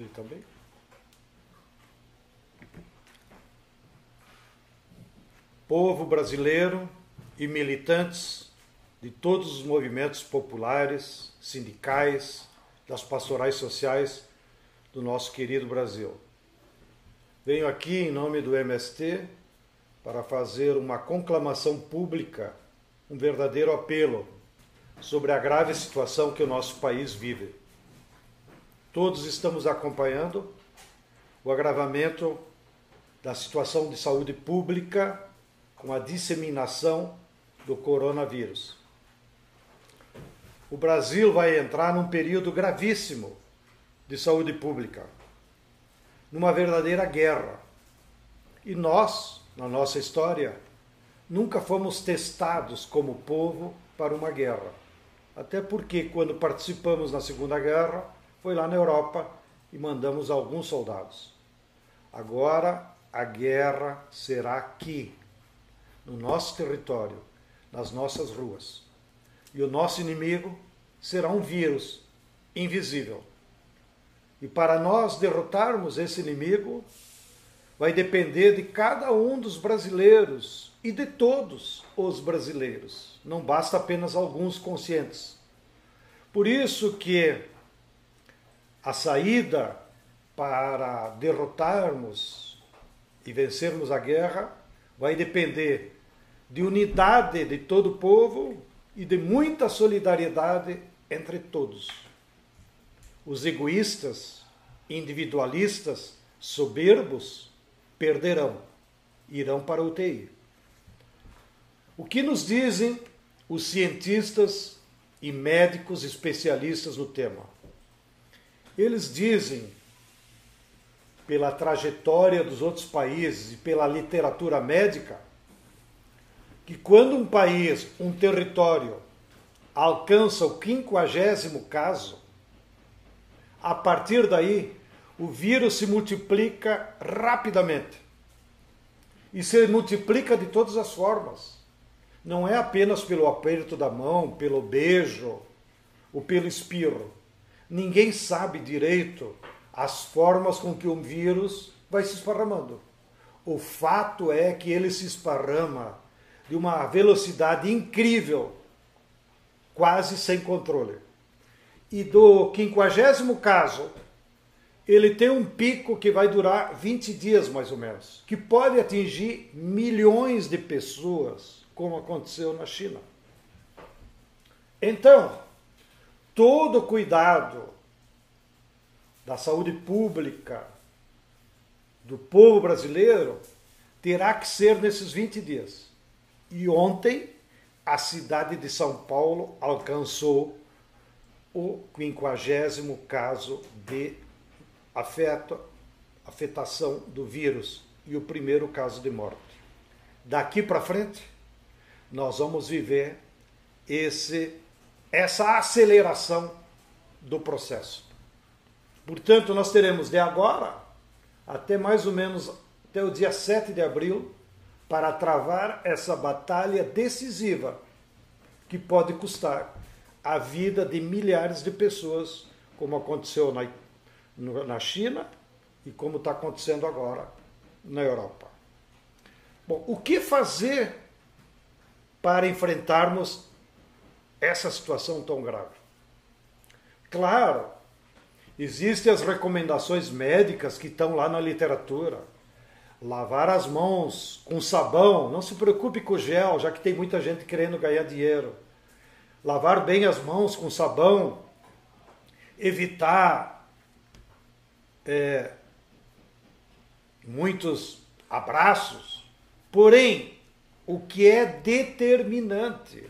Ele também? Povo brasileiro e militantes de todos os movimentos populares, sindicais, das pastorais sociais do nosso querido Brasil. Venho aqui em nome do MST para fazer uma conclamação pública, um verdadeiro apelo sobre a grave situação que o nosso país vive. Todos estamos acompanhando o agravamento da situação de saúde pública com a disseminação do coronavírus. O Brasil vai entrar num período gravíssimo de saúde pública, numa verdadeira guerra. E nós, na nossa história, nunca fomos testados como povo para uma guerra. Até porque, quando participamos na Segunda Guerra, foi lá na Europa e mandamos alguns soldados. Agora, a guerra será aqui, no nosso território, nas nossas ruas. E o nosso inimigo será um vírus invisível. E para nós derrotarmos esse inimigo, vai depender de cada um dos brasileiros e de todos os brasileiros. Não basta apenas alguns conscientes. Por isso que a saída para derrotarmos e vencermos a guerra vai depender de unidade de todo o povo e de muita solidariedade entre todos. Os egoístas, individualistas, soberbos, perderão, irão para a UTI. O que nos dizem os cientistas e médicos especialistas no tema? Eles dizem, pela trajetória dos outros países e pela literatura médica, que quando um país, um território, alcança o 50º caso, a partir daí, o vírus se multiplica rapidamente. E se multiplica de todas as formas. Não é apenas pelo aperto da mão, pelo beijo ou pelo espirro. Ninguém sabe direito as formas com que um vírus vai se esparramando. O fato é que ele se esparrama de uma velocidade incrível, quase sem controle. E do 50º caso, ele tem um pico que vai durar 20 dias mais ou menos, que pode atingir milhões de pessoas, como aconteceu na China. Então, todo cuidado da saúde pública do povo brasileiro terá que ser nesses 20 dias. E ontem, a cidade de São Paulo alcançou o 50º caso de afetação do vírus e o primeiro caso de morte. Daqui para frente, nós vamos viver essa aceleração do processo. Portanto, nós teremos de agora até mais ou menos até o dia 7 de abril para travar essa batalha decisiva que pode custar a vida de milhares de pessoas, como aconteceu na China e como está acontecendo agora na Europa. Bom, o que fazer para enfrentarmos essa situação tão grave? Claro, existem as recomendações médicas que estão lá na literatura. Lavar as mãos com sabão, não se preocupe com o gel, já que tem muita gente querendo ganhar dinheiro. Lavar bem as mãos com sabão, evitar muitos abraços. Porém, o que é determinante,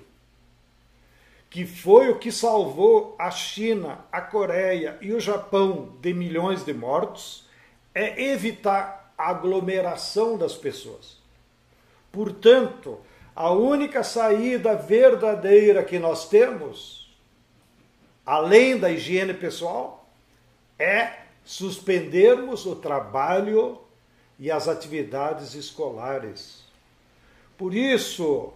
que foi o que salvou a China, a Coreia e o Japão de milhões de mortos, é evitar a aglomeração das pessoas. Portanto, a única saída verdadeira que nós temos, além da higiene pessoal, é suspendermos o trabalho e as atividades escolares. Por isso,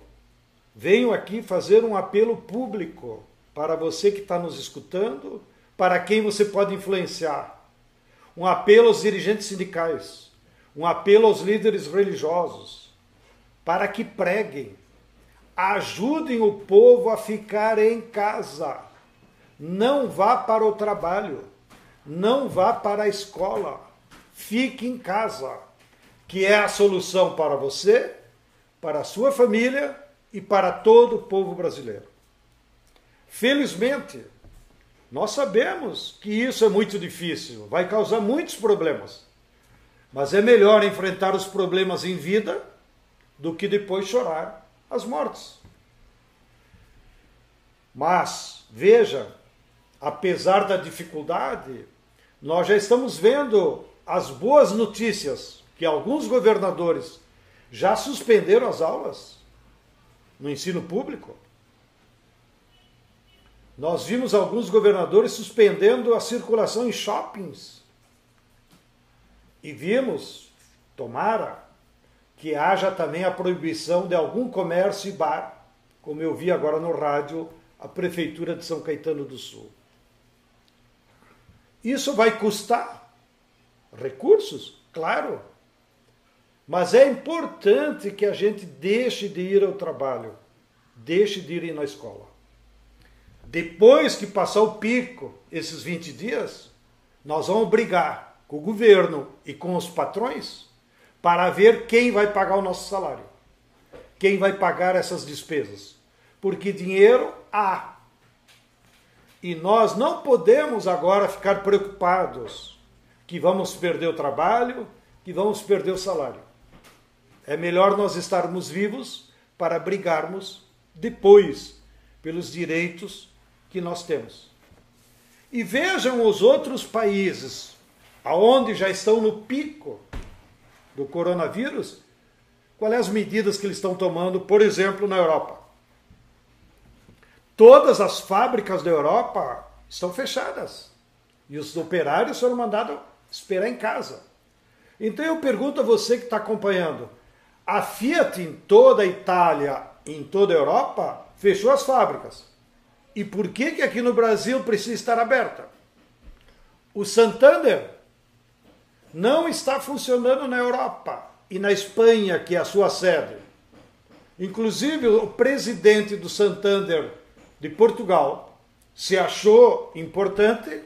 venho aqui fazer um apelo público para você que está nos escutando, para quem você pode influenciar. um apelo aos dirigentes sindicais, um apelo aos líderes religiosos, para que preguem, ajudem o povo a ficar em casa. Não vá para o trabalho, não vá para a escola, fique em casa, que é a solução para você, para a sua família e para todo o povo brasileiro. Felizmente, nós sabemos que isso é muito difícil, vai causar muitos problemas, mas é melhor enfrentar os problemas em vida do que depois chorar as mortes. Mas, veja, apesar da dificuldade, nós já estamos vendo as boas notícias, que alguns governadores já suspenderam as aulas no ensino público. Nós vimos alguns governadores suspendendo a circulação em shoppings. E vimos, tomara, que haja também a proibição de algum comércio e bar, como eu vi agora no rádio, a Prefeitura de São Caetano do Sul. Isso vai custar recursos? Claro. Mas é importante que a gente deixe de ir ao trabalho, deixe de ir na escola. Depois que passar o pico, esses 20 dias, nós vamos brigar com o governo e com os patrões para ver quem vai pagar o nosso salário, quem vai pagar essas despesas. Porque dinheiro há. E nós não podemos agora ficar preocupados que vamos perder o trabalho, que vamos perder o salário. É melhor nós estarmos vivos para brigarmos depois pelos direitos que nós temos. E vejam os outros países, aonde já estão no pico do coronavírus, quais as medidas que eles estão tomando, por exemplo, na Europa. Todas as fábricas da Europa estão fechadas. E os operários foram mandados esperar em casa. Então eu pergunto a você que está acompanhando, a Fiat em toda a Itália, em toda a Europa, fechou as fábricas. E por que aqui no Brasil precisa estar aberta? O Santander não está funcionando na Europa e na Espanha, que é a sua sede. Inclusive, o presidente do Santander de Portugal se achou importante,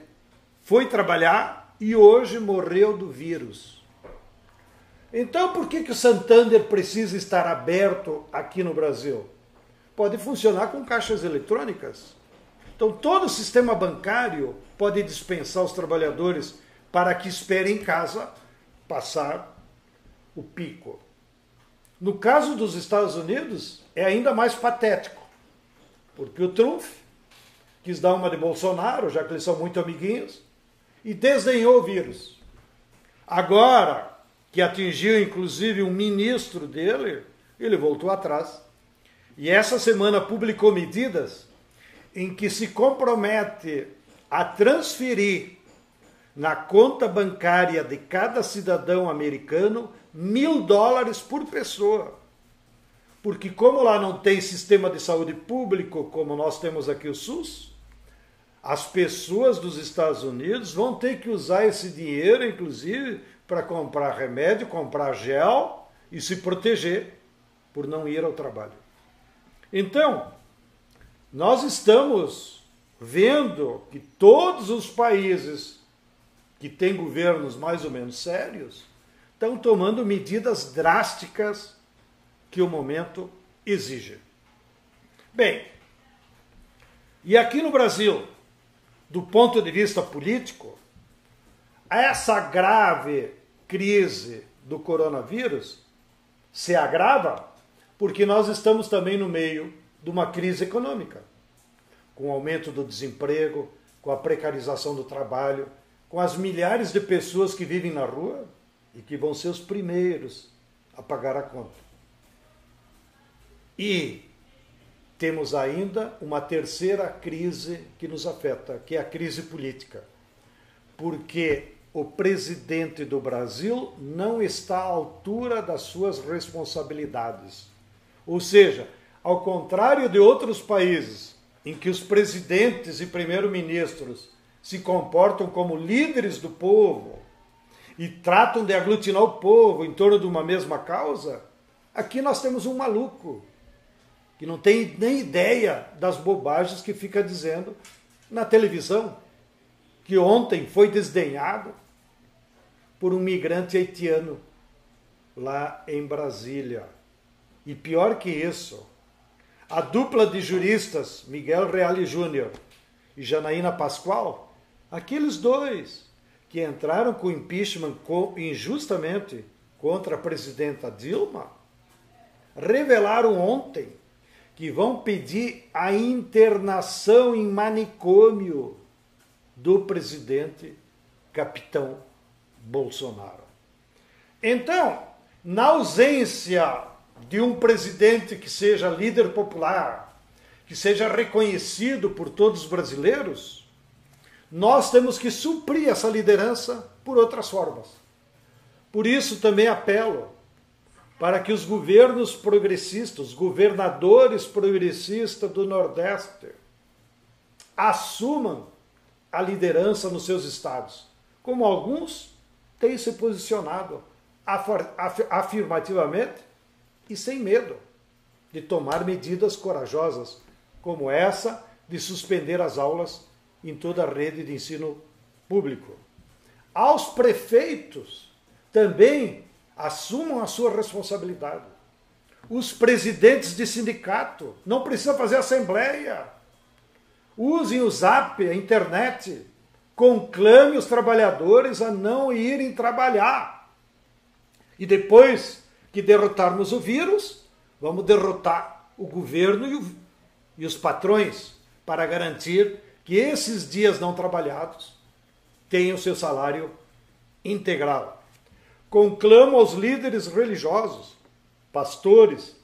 foi trabalhar e hoje morreu do vírus. Então, por que o Santander precisa estar aberto aqui no Brasil? Pode funcionar com caixas eletrônicas. Então, todo o sistema bancário pode dispensar os trabalhadores para que esperem em casa passar o pico. No caso dos Estados Unidos, é ainda mais patético, porque o Trump quis dar uma de Bolsonaro, já que eles são muito amiguinhos, e desdenhou o vírus. Agora, que atingiu inclusive um ministro dele, ele voltou atrás. E essa semana publicou medidas em que se compromete a transferir na conta bancária de cada cidadão americano $1.000 por pessoa. Porque como lá não tem sistema de saúde público, como nós temos aqui o SUS, as pessoas dos Estados Unidos vão ter que usar esse dinheiro, inclusive, para comprar remédio, comprar gel e se proteger por não ir ao trabalho. Então, nós estamos vendo que todos os países que têm governos mais ou menos sérios estão tomando medidas drásticas que o momento exige. Bem, e aqui no Brasil, do ponto de vista político, essa grave crise do coronavírus se agrava porque nós estamos também no meio de uma crise econômica, com o aumento do desemprego, com a precarização do trabalho, com as milhares de pessoas que vivem na rua e que vão ser os primeiros a pagar a conta. E temos ainda uma terceira crise que nos afeta, que é a crise política. Porque o presidente do Brasil não está à altura das suas responsabilidades. Ou seja, ao contrário de outros países, em que os presidentes e primeiros-ministros se comportam como líderes do povo e tratam de aglutinar o povo em torno de uma mesma causa, aqui nós temos um maluco que não tem nem ideia das bobagens que fica dizendo na televisão, que ontem foi desdenhado por um migrante haitiano lá em Brasília. E pior que isso, a dupla de juristas, Miguel Reale Júnior e Janaína Pascoal, aqueles dois que entraram com impeachment injustamente contra a presidenta Dilma, revelaram ontem que vão pedir a internação em manicômio do presidente capitão Bolsonaro. Então, na ausência de um presidente que seja líder popular, que seja reconhecido por todos os brasileiros, nós temos que suprir essa liderança por outras formas. Por isso também apelo para que os governos progressistas, os governadores progressistas do Nordeste, assumam a liderança nos seus estados, como alguns têm se posicionado afirmativamente e sem medo de tomar medidas corajosas, como essa de suspender as aulas em toda a rede de ensino público. Aos prefeitos também assumam a sua responsabilidade. Os presidentes de sindicato não precisam fazer assembleia. Usem o Zap, a internet. Conclame os trabalhadores a não irem trabalhar. E depois que derrotarmos o vírus, vamos derrotar o governo e os patrões para garantir que esses dias não trabalhados tenham seu salário integral. Conclamo aos líderes religiosos, pastores,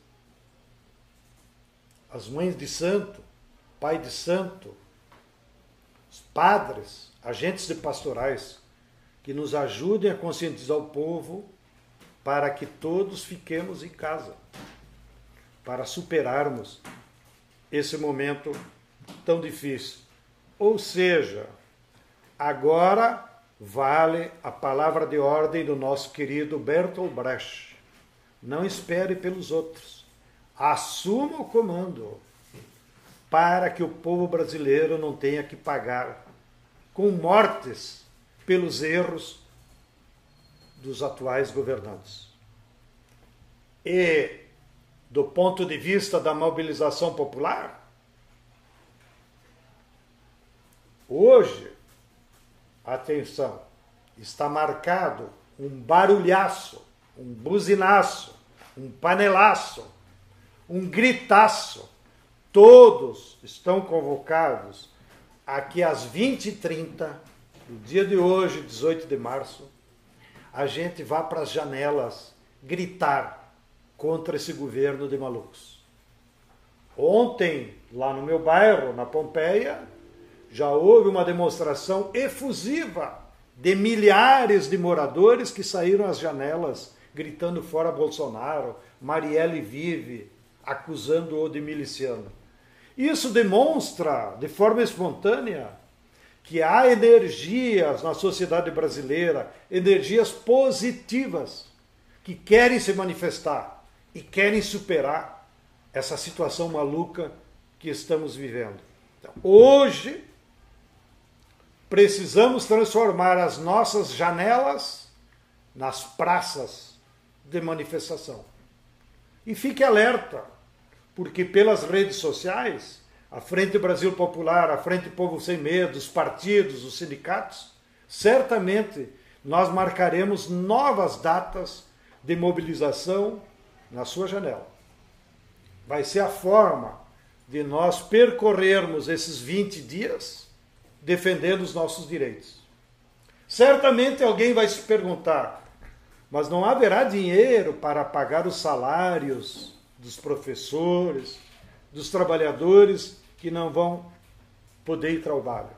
as mães de santo, pai de santo, os padres, agentes de pastorais, que nos ajudem a conscientizar o povo para que todos fiquemos em casa, para superarmos esse momento tão difícil. Ou seja, agora vale a palavra de ordem do nosso querido Bertolt Brecht. Não espere pelos outros. Assuma o comando para que o povo brasileiro não tenha que pagar com mortes pelos erros dos atuais governantes. E, do ponto de vista da mobilização popular, hoje, atenção, está marcado um barulhaço, um buzinaço, um panelaço, um gritaço. Todos estão convocados aqui às 20h30, no dia de hoje, 18 de março, a gente vá para as janelas gritar contra esse governo de malucos. Ontem, lá no meu bairro, na Pompeia, já houve uma demonstração efusiva de milhares de moradores que saíram às janelas gritando fora Bolsonaro, Marielle vive, acusando-o de miliciano. Isso demonstra, de forma espontânea, que há energias na sociedade brasileira, energias positivas, que querem se manifestar e querem superar essa situação maluca que estamos vivendo. Então, hoje, precisamos transformar as nossas janelas nas praças de manifestação. E fique alerta, porque pelas redes sociais, a Frente Brasil Popular, a Frente Povo Sem Medo, os partidos, os sindicatos, certamente nós marcaremos novas datas de mobilização na sua janela. Vai ser a forma de nós percorrermos esses 20 dias defendendo os nossos direitos. Certamente alguém vai se perguntar, mas não haverá dinheiro para pagar os salários dos professores, dos trabalhadores que não vão poder ir ao trabalho?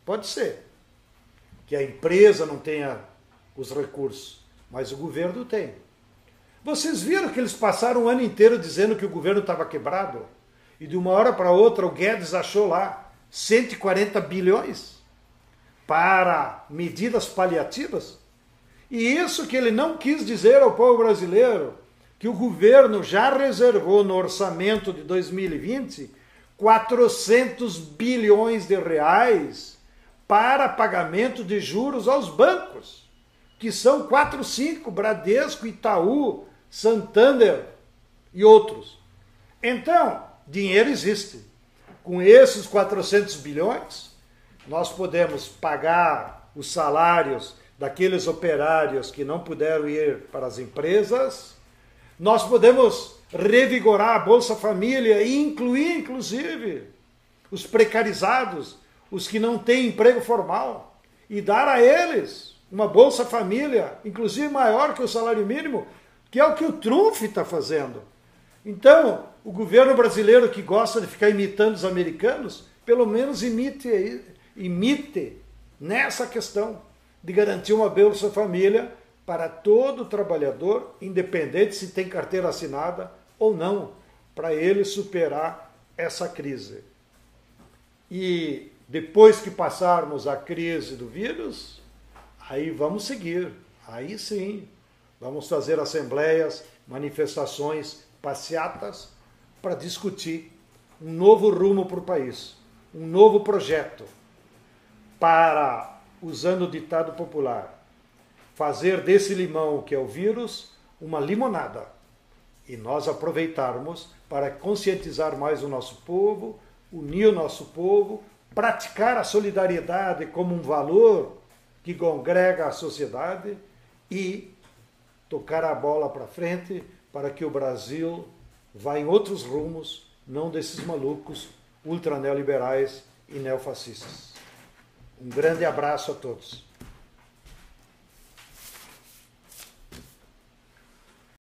Pode ser que a empresa não tenha os recursos, mas o governo tem. Vocês viram que eles passaram o ano inteiro dizendo que o governo estava quebrado? E de uma hora para outra o Guedes achou lá 140 bilhões para medidas paliativas? E isso que ele não quis dizer ao povo brasileiro, que o governo já reservou no orçamento de 2020 400 bilhões de reais para pagamento de juros aos bancos, que são 4, 5, Bradesco, Itaú, Santander e outros. Então, dinheiro existe. Com esses 400 bilhões, nós podemos pagar os salários daqueles operários que não puderam ir para as empresas, nós podemos revigorar a Bolsa Família e incluir, inclusive, os precarizados, os que não têm emprego formal, e dar a eles uma Bolsa Família, inclusive maior que o salário mínimo, que é o que o Trump está fazendo. Então, o governo brasileiro que gosta de ficar imitando os americanos, pelo menos imite nessa questão de garantir uma Bolsa Família para todo trabalhador, independente se tem carteira assinada ou não, para ele superar essa crise. E depois que passarmos a crise do vírus, aí vamos seguir, aí sim, vamos fazer assembleias, manifestações, passeatas, para discutir um novo rumo para o país, um novo projeto para, usando o ditado popular, fazer desse limão que é o vírus uma limonada e nós aproveitarmos para conscientizar mais o nosso povo, unir o nosso povo, praticar a solidariedade como um valor que congrega a sociedade e tocar a bola para frente para que o Brasil vá em outros rumos, não desses malucos ultraneoliberais e neofascistas. Um grande abraço a todos.